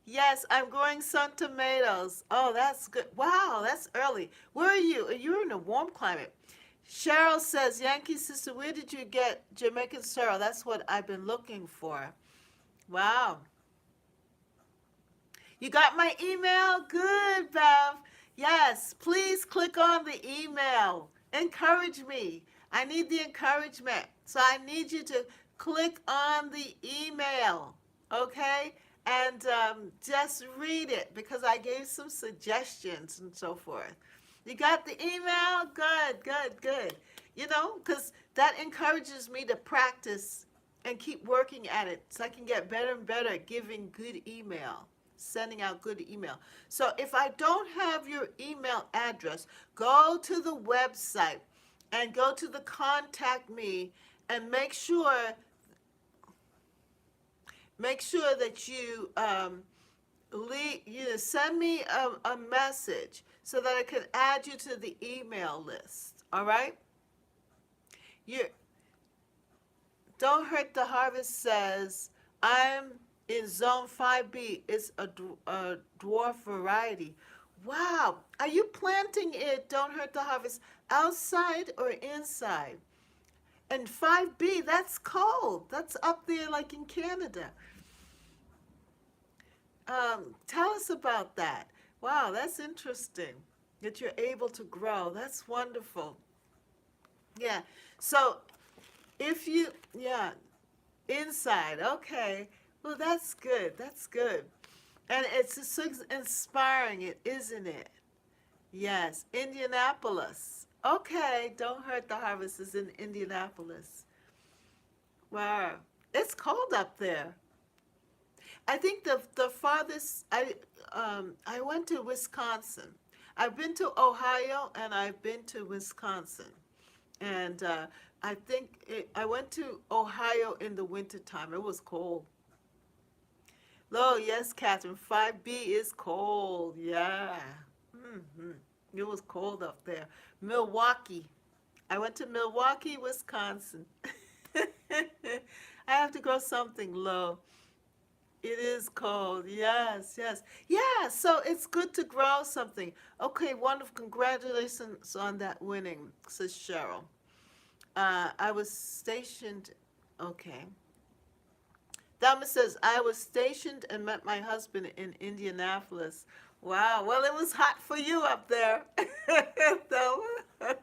Yes, I'm growing some tomatoes. Oh, that's good. Wow, that's early. Where are you? You're in a warm climate. Cheryl says, Yankee Sister, where did you get Jamaican sorrel? That's what I've been looking for. Wow. You got my email? Good, Bev. Yes, please click on the email. Encourage me. I need the encouragement. So I need you to click on the email, okay? And just read it because I gave some suggestions and so forth. You got the email? Good, good, good. Because that encourages me to practice and keep working at it so I can get better and better at giving good email, sending out good email. So if I don't have your email address, go to the website and go to the contact me and make sure that you send me a message so that I can add you to the email list. All right? You Don't Hurt the Harvest says, I'm in zone 5B. It's a dwarf variety. Wow. Are you planting it, Don't Hurt the Harvest, outside or inside? And 5B, that's cold. That's up there like in Canada. Tell us about that. Wow, that's interesting that you're able to grow. That's wonderful. Yeah. So if you, yeah, inside, okay. Well, that's good. That's good. And it's so inspiring, isn't it? Yes, Indianapolis. Okay, Don't Hurt the Harvest is in Indianapolis. Wow, it's cold up there. I think the farthest I went to Wisconsin. I've been to Ohio and I've been to Wisconsin, and I went to Ohio in the wintertime. It was cold. Oh yes, Catherine. 5B is cold. Yeah. hmm It was cold up there. Milwaukee. I went to Milwaukee, Wisconsin. I have to grow something low. It is cold. Yes, yes. Yeah, so it's good to grow something. Okay, wonderful. Congratulations on that winning, says Cheryl. I was stationed. Okay. Thelma says, I was stationed and met my husband in Indianapolis. Wow. Well, it was hot for you up there. Thelma.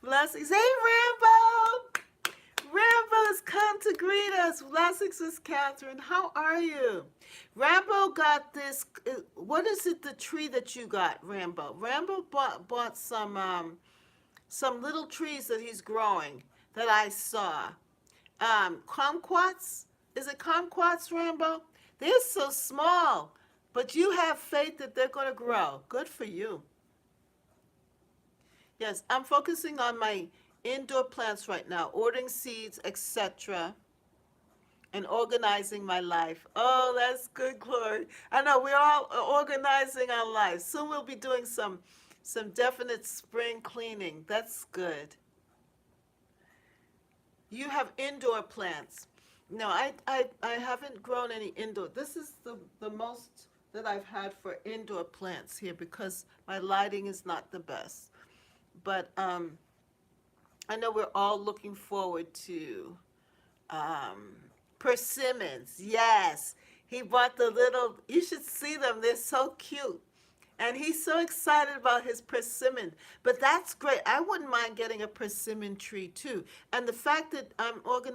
Blessings. Hey, Rambo. Rambo's come to greet us. Blessings, Miss Catherine. How are you? Rambo got this. What is it, the tree that you got, Rambo? Rambo bought some little trees that he's growing that I saw. Kumquats? Is it kumquats, Rambo? They're so small, but you have faith that they're going to grow. Good for you. Yes, I'm focusing on my indoor plants right now, ordering seeds, etc., and organizing my life. Oh, that's good, Glory. I know we're all organizing our lives. Soon we'll be doing some definite spring cleaning. That's good. You have indoor plants. No, I haven't grown any indoor. This is the most that I've had for indoor plants here because my lighting is not the best. But I know we're all looking forward to persimmons. Yes, he bought the little, you should see them. They're so cute. And he's so excited about his persimmon. But that's great. I wouldn't mind getting a persimmon tree too. And the fact that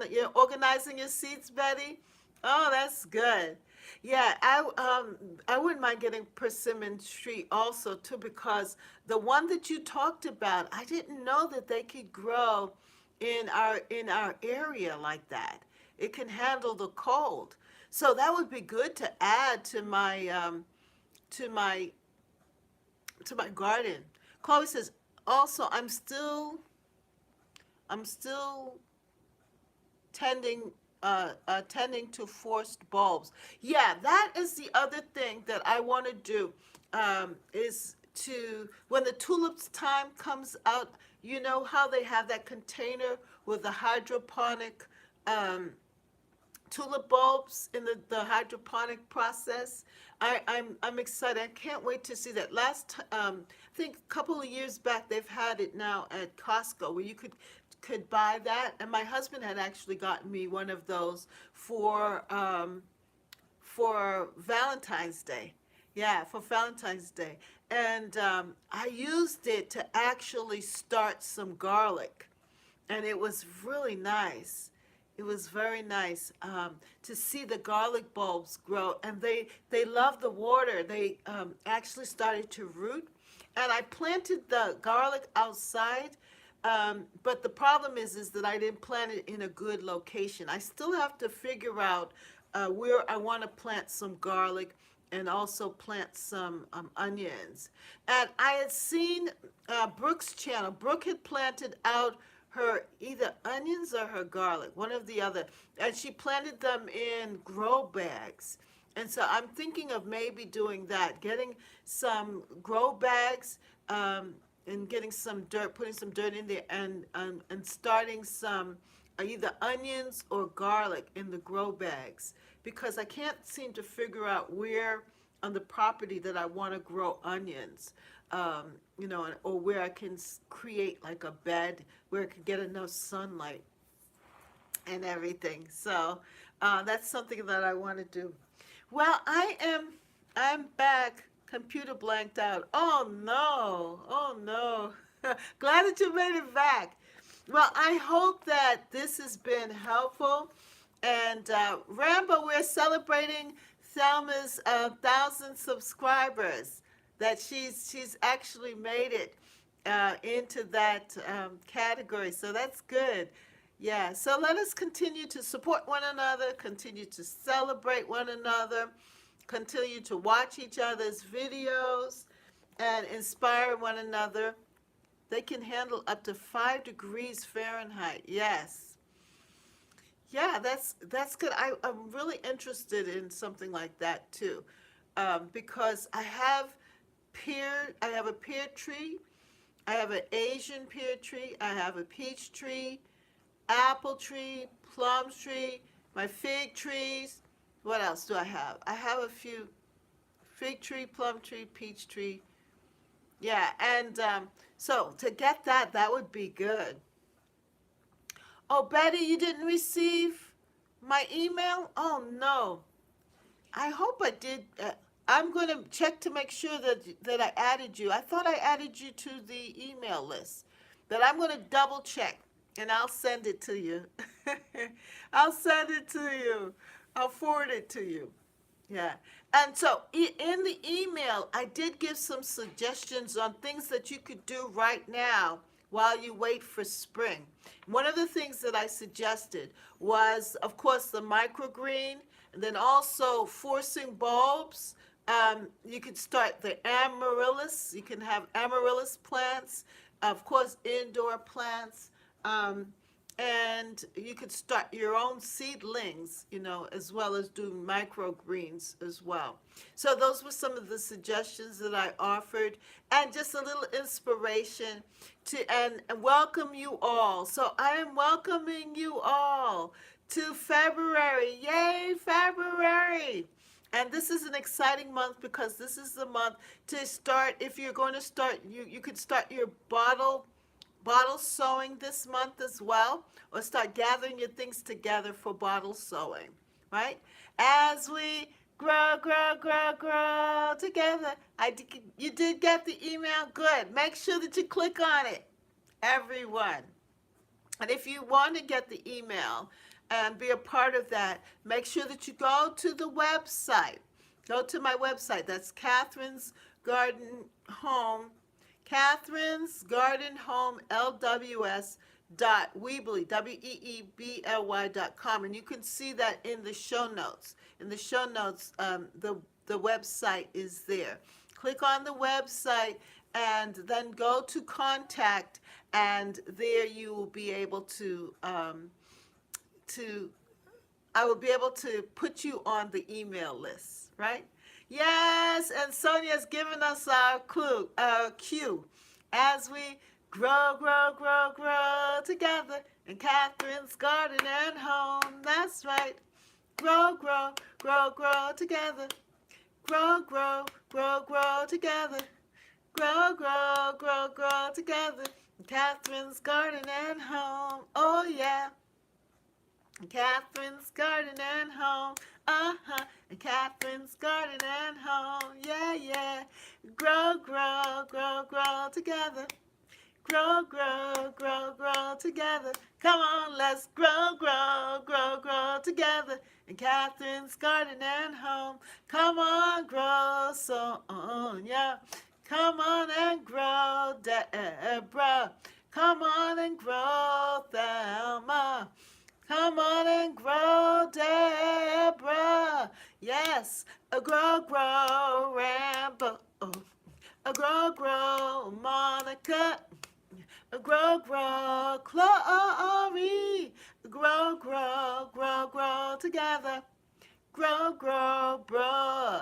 you're organizing your seeds, Betty, oh, that's good. Yeah, I wouldn't mind getting persimmon tree also too because the one that you talked about, I didn't know that they could grow in our area like that. It can handle the cold. So that would be good to add to my to my garden. Chloe says, also, I'm still tending tending to forced bulbs. Yeah, that is the other thing that I want to do. Is to when the tulips time comes out, you know how they have that container with the hydroponic tulip bulbs in the hydroponic process. I'm excited. I can't wait to see that. I think a couple of years back, they've had it now at Costco where you could buy that. And my husband had actually gotten me one of those for Valentine's Day. Yeah, for Valentine's Day. And I used it to actually start some garlic, and it was really nice. It was very nice to see the garlic bulbs grow, and they love the water. They actually started to root, and I planted the garlic outside. But the problem is that I didn't plant it in a good location. I still have to figure out where I want to plant some garlic and also plant some onions. And I had seen Brooke's channel. Brooke had planted out her either onions or her garlic, one of the other, and she planted them in grow bags. And so I'm thinking of maybe doing that, getting some grow bags, and getting some dirt, putting some dirt in there, and starting some either onions or garlic in the grow bags, because I can't seem to figure out where on the property that I want to grow onions, or where I can create like a bed where it could get enough sunlight and everything. So that's something that I want to do. Well, I'm back. Computer blanked out. Oh no, oh no. Glad that you made it back. Well, I hope that this has been helpful. And Rambo, we're celebrating Thelma's 1,000 subscribers. That she's actually made it into that category. So that's good. Yeah, so let us continue to support one another, continue to celebrate one another, continue to watch each other's videos, and inspire one another. They can handle up to 5 degrees Fahrenheit. Yes. Yeah, that's good. I'm really interested in something like that too, because I have a pear tree, I have an Asian pear tree, I have a peach tree, apple tree, plum tree, my fig trees. What else do I have? I have a few: fig tree, plum tree, peach tree. Yeah, and so to get that would be good. Oh, Betty, you didn't receive my email? Oh, no. I hope I did. I'm going to check to make sure that I added you. I thought I added you to the email list, but I'm going to double check and I'll send it to you. I'll send it to you. I'll forward it to you. Yeah. And so in the email, I did give some suggestions on things that you could do right now while you wait for spring. One of the things that I suggested was, of course, the microgreen, and then also forcing bulbs. You could start the amaryllis. You can have amaryllis plants, of course, indoor plants. And you could start your own seedlings, as well as do microgreens as well. So those were some of the suggestions that I offered, and just a little inspiration and welcome you all. So I am welcoming you all to February. Yay, February! And this is an exciting month because this is the month to start. If you're going to start, you could start your bottle sewing this month as well, or start gathering your things together for bottle sewing, right? As we grow together. You did get the email? Good. Make sure that you click on it, everyone. And if you want to get the email and be a part of that, make sure that you go to the website. Go to my website. That's Catherine's Garden Home. Catherine's Garden Home LWS.weebly, WEEBLY.com, and you can see that in the show notes. In the show notes, the website is there. Click on the website and then go to contact, and there you will be able to I will be able to put you on the email list, right? Yes, and Sonia's given us our cue as we grow together in Catherine's Garden and Home. That's right. Grow together. Grow together. Grow together in Catherine's Garden and Home. Oh, yeah. Catherine's Garden and Home, and Catherine's Garden and Home, yeah. Grow together. Grow together. Come on, let's grow together in Catherine's Garden and Home. Come on, grow Sonia. Come on and grow Deborah. Come on and grow Thelma. Come on and grow, Deborah. Yes, a grow, Rambo. A grow, Monica. A grow, Chloe. Grow together. Grow, grow, grow.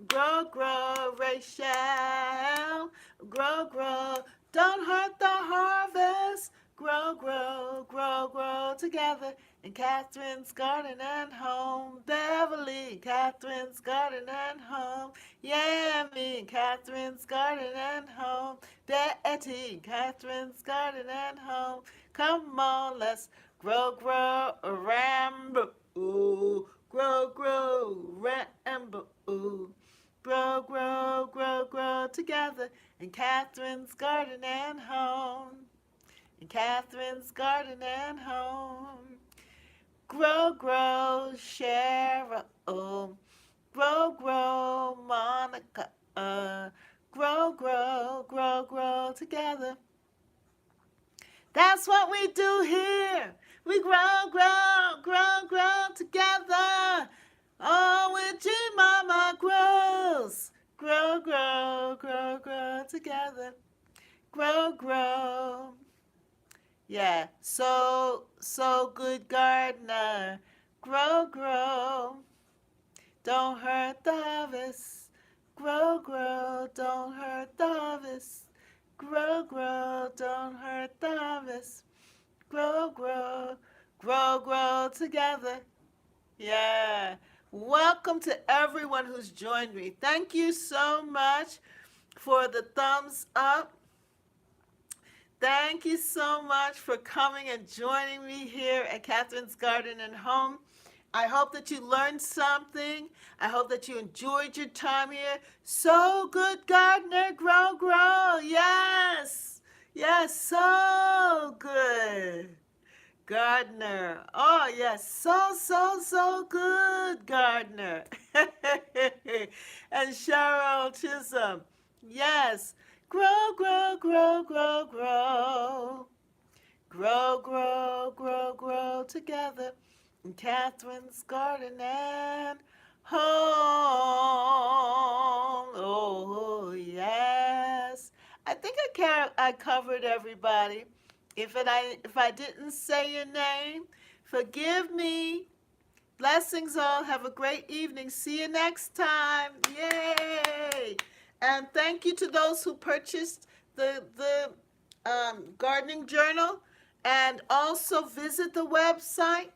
Grow, grow, Rachel. Grow, grow. Don't hurt the harvest. Grow, grow, grow, grow together in Catherine's garden and home. Beverly, Catherine's garden and home. Yami, Catherine's garden and home. Betty, Catherine's garden and home. Come on, let's grow, grow, ramble. Ooh, grow, grow, ramble. Ooh. Grow, grow, grow, grow together in Catherine's garden and home. In Catherine's garden and home. Grow, grow, Cheryl. Grow, grow, Monica. Grow, grow, grow, grow together. That's what we do here. We grow, grow, grow, grow together. Oh, with G Mama grows. Grow, grow, grow, grow together. Grow, grow. Yeah, so good gardener. Grow, grow. Don't hurt the harvest. Grow, grow, don't hurt the harvest. Grow, grow, don't hurt the harvest. Grow, grow, grow, grow together. Yeah. Welcome to everyone who's joined me. Thank you so much for the thumbs up. Thank you so much for coming and joining me here at Catherine's Garden and Home. I hope that you learned something. I hope that you enjoyed your time here. So good, gardener, grow, grow. Yes. Yes, so good. Gardener. Oh, yes. So good, gardener. And Cheryl Chisholm. Yes. Grow, grow, grow, grow, grow. Grow, grow, grow, grow together in Catherine's garden and home. Oh, yes. I think I covered everybody. If I didn't say your name, forgive me. Blessings all. Have a great evening. See you next time. Yay! And thank you to those who purchased the gardening journal. And also visit the website.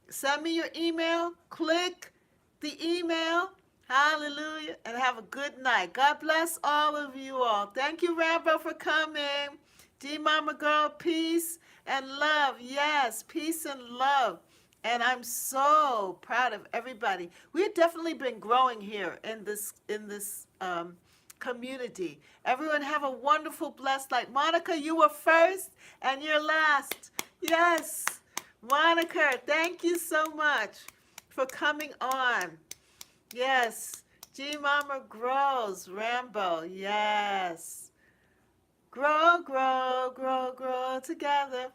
Send me your email. Click the email. Hallelujah. And have a good night. God bless all of you all. Thank you, Rambo, for coming. D Mama Girl, peace and love. Yes, peace and love. And I'm so proud of everybody. We've definitely been growing here in this community. Everyone have a wonderful, blessed night. Monica, you were first and you're last. Yes. Monica, thank you so much for coming on. Yes. G Mama grows. Rambo. Yes. Grow, grow, grow, grow together.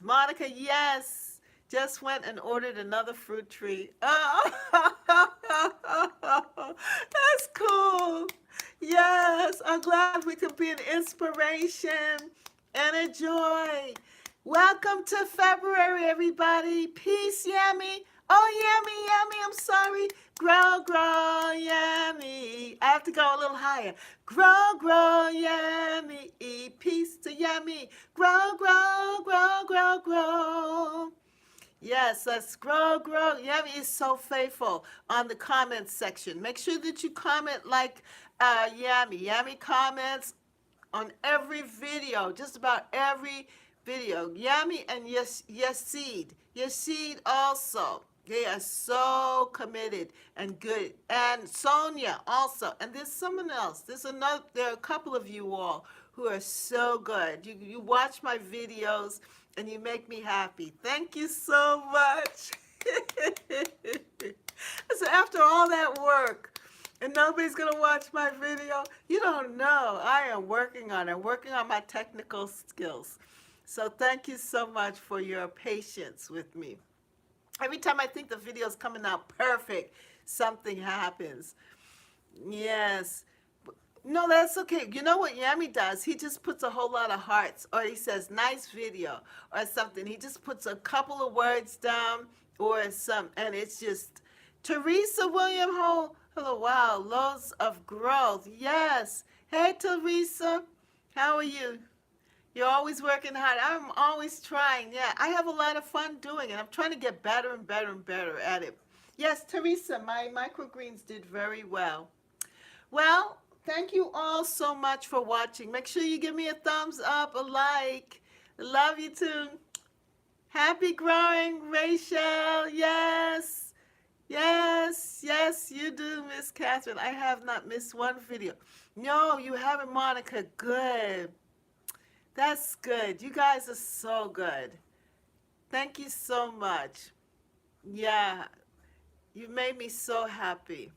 Monica, yes. Just went and ordered another fruit tree. Oh, that's cool. Yes, I'm glad we could be an inspiration and a joy. Welcome to February, everybody. Peace, Yummy. Oh, Yummy, Yummy, I'm sorry. Grow, grow, Yummy. I have to go a little higher. Grow, grow, Yummy. Peace to Yummy. Grow, grow, grow, grow, grow. Yes, let's grow, grow. Yummy is so faithful on the comments section. Make sure that you comment like Yummy. Yummy comments on every video, just about every video. Yummy and Yasid. Yasid also. They are so committed and good. And Sonia also. And there's someone else. There are a couple of you all who are so good. You watch my videos and you make me happy. Thank you so much. So after all that work, and nobody's gonna watch my video, you don't know. I am working on it, working on my technical skills. So thank you so much for your patience with me. Every time I think the video's coming out perfect, something happens. Yes. No, that's okay. You know what Yami does? He just puts a whole lot of hearts, or he says, nice video, or something. He just puts a couple of words down, or some, and it's just Teresa William Ho. Hello, wow, loads of growth. Yes. Hey, Teresa, how are you? You're always working hard. I'm always trying. Yeah, I have a lot of fun doing it. I'm trying to get better and better and better at it. Yes, Teresa, my microgreens did very well. Well, thank you all so much for watching. Make sure you give me a thumbs up, a like. Love you too. Happy growing, Rachel. Yes. Yes, yes, you do, Miss Catherine. I have not missed one video. No, you haven't, Monica. Good. That's good. You guys are so good. Thank you so much. Yeah, you made me so happy.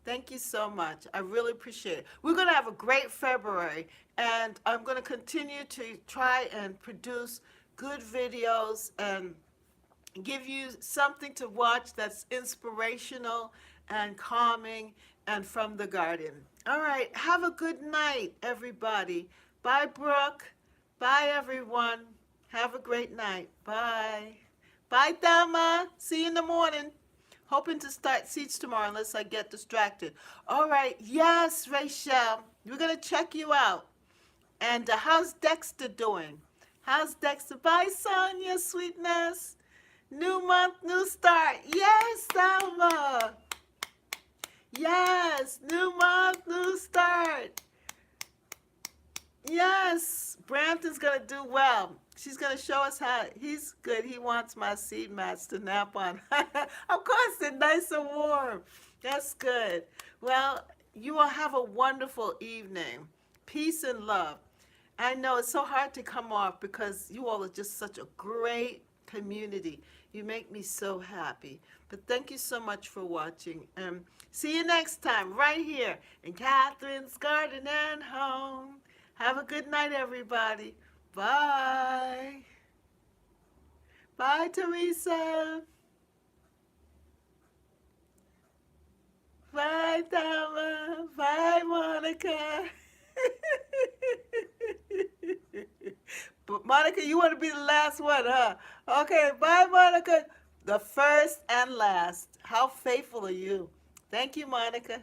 Thank you so much. I really appreciate it. We're going to have a great February, and I'm going to continue to try and produce good videos and give you something to watch that's inspirational and calming and from the garden. All right. Have a good night, everybody. Bye, Brooke. Bye, everyone. Have a great night. Bye. Bye, Thelma. See you in the morning. Hoping to start seeds tomorrow unless I get distracted. All right. Yes, Rachel. We're going to check you out. And how's Dexter doing? How's Dexter? Bye, Sonia, sweetness. New month, new start. Yes, Selma. Yes, new month, new start. Yes, Brampton's going to do well. She's going to show us how he's good. He wants my seed mats to nap on. Of course, they're nice and warm. That's good. Well, you all have a wonderful evening. Peace and love. I know it's so hard to come off because you all are just such a great community. You make me so happy. But thank you so much for watching. See you next time right here in Catherine's Garden and Home. Have a good night, everybody. Bye. Bye, Teresa. Bye, Thelma. Bye, Monica. But Monica, you want to be the last one, huh? Okay, bye, Monica. The first and last. How faithful are you? Thank you, Monica.